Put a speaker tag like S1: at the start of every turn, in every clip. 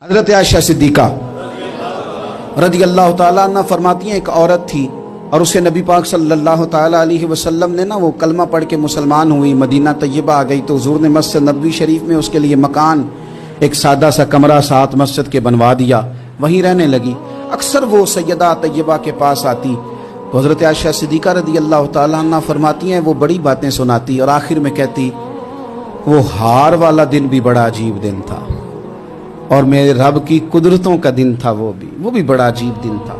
S1: حضرت عائشہ صدیقہ رضی اللہ تعالیٰ عنہ فرماتی ہیں ایک عورت تھی اور اسے نبی پاک صلی اللہ تعالیٰ علیہ وسلم نے وہ کلمہ پڑھ کے مسلمان ہوئی، مدینہ طیبہ آ گئی تو حضور نے مسجد نبوی شریف میں اس کے لیے مکان ایک سادہ سا کمرہ ساتھ مسجد کے بنوا دیا، وہیں رہنے لگی۔ اکثر وہ سیدہ طیبہ کے پاس آتی تو حضرت عائشہ صدیقہ رضی اللہ تعالیٰ عنہ فرماتی ہیں وہ بڑی باتیں سناتی اور آخر میں کہتی وہ ہار والا دن بھی بڑا عجیب دن تھا اور میرے رب کی قدرتوں کا دن تھا، وہ بھی بڑا عجیب دن تھا۔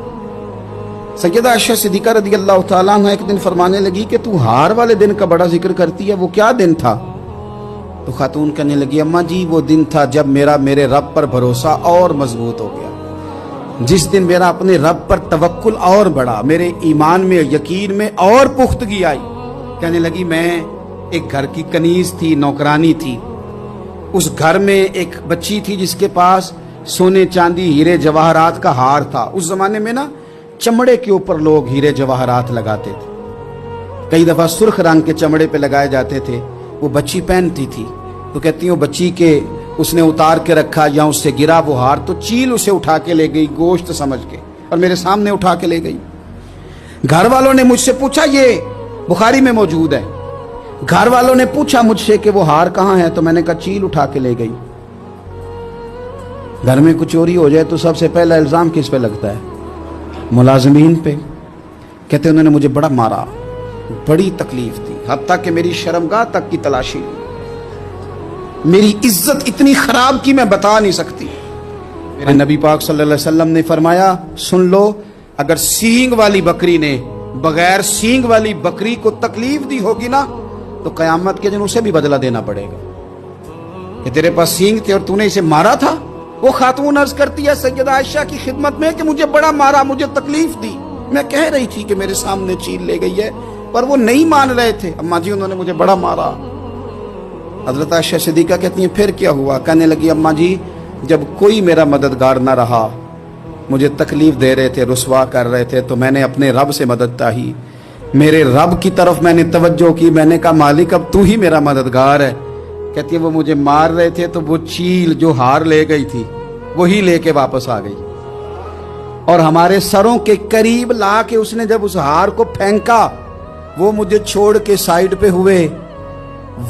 S1: سیدہ عائشہ صدیقہ رضی اللہ تعالیٰ عنہ ایک دن فرمانے لگی کہ تو ہار والے دن کا بڑا ذکر کرتی ہے، وہ کیا دن تھا؟ تو خاتون کہنے لگی اماں جی وہ دن تھا جب میرے رب پر بھروسہ اور مضبوط ہو گیا، جس دن میرا اپنے رب پر توکل اور بڑھا، میرے ایمان میں یقین میں اور پختگی آئی۔ کہنے لگی میں ایک گھر کی کنیز تھی، نوکرانی تھی، اس گھر میں ایک بچی تھی جس کے پاس سونے چاندی ہیرے جواہرات کا ہار تھا۔ اس زمانے میں چمڑے کے اوپر لوگ ہیرے جواہرات لگاتے تھے، کئی دفعہ سرخ رنگ کے چمڑے پہ لگائے جاتے تھے، وہ بچی پہنتی تھی تو کہتی ہیں وہ بچی کے اس نے اتار کے رکھا یا اس سے گرا وہ ہار تو چیل اسے اٹھا کے لے گئی گوشت سمجھ کے اور میرے سامنے اٹھا کے لے گئی۔ گھر والوں نے مجھ سے پوچھا، یہ بخاری میں موجود ہے، گھر والوں نے پوچھا مجھ سے کہ وہ ہار کہاں ہے تو میں نے کہا چیل اٹھا کے لے گئی۔ گھر میں کچھ چوری ہو جائے تو سب سے پہلا الزام کس پہ لگتا ہے؟ ملازمین پہ۔ کہتے انہوں نے مجھے بڑا مارا، بڑی تکلیف تھی، حتیٰ کہ میری شرمگاہ تک کی تلاشی لی، میری عزت اتنی خراب کی میں بتا نہیں سکتی۔ میرے نبی پاک صلی اللہ علیہ وسلم نے فرمایا سن لو، اگر سینگ والی بکری نے بغیر سینگ والی بکری کو تکلیف دی ہوگی نا تو قیامت کے دن اسے بھی بدلہ دینا پڑے گا کہ تیرے پاس سینگ تھے اور تو نے اسے مارا تھا۔ وہ خاتون عرض کرتی ہے سیدہ عائشہ کی خدمت میں کہ مجھے بڑا مارا، مجھے تکلیف دی، میں کہہ رہی تھی کہ میرے سامنے چیل لے گئی ہے پر وہ نہیں مان رہے تھے، اماں جی انہوں نے مجھے بڑا مارا۔ حضرت عائشہ صدیقہ کہتی ہیں پھر کیا ہوا؟ کہنے لگی اماں جی جب کوئی میرا مددگار نہ رہا، مجھے تکلیف دے رہے تھے، رسوا کر رہے تھے، تو میں نے اپنے رب سے مدد چاہی، میرے رب کی طرف میں نے توجہ کی، میں نے کہا مالک اب تو ہی میرا مددگار ہے۔ کہتی ہے وہ مجھے مار رہے تھے تو وہ چیل جو ہار لے گئی تھی وہی لے کے واپس آ گئی اور ہمارے سروں کے قریب لا کے اس نے جب اس ہار کو پھینکا وہ مجھے چھوڑ کے سائیڈ پہ ہوئے،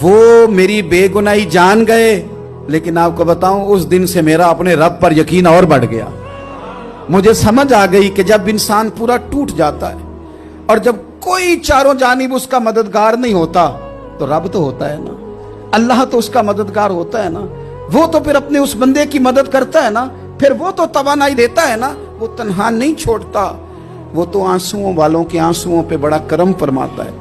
S1: وہ میری بے گناہی جان گئے، لیکن آپ کو بتاؤں اس دن سے میرا اپنے رب پر یقین اور بڑھ گیا۔ مجھے سمجھ آ گئی کہ جب انسان پورا ٹوٹ جاتا ہے اور جب کوئی چاروں جانب اس کا مددگار نہیں ہوتا تو رب تو ہوتا ہے نا، اللہ تو اس کا مددگار ہوتا ہے نا، وہ تو پھر اپنے اس بندے کی مدد کرتا ہے نا، پھر وہ تو توانائی دیتا ہے نا، وہ تنہا نہیں چھوڑتا، وہ تو آنسوؤں والوں کے آنسوؤں پہ بڑا کرم فرماتا ہے۔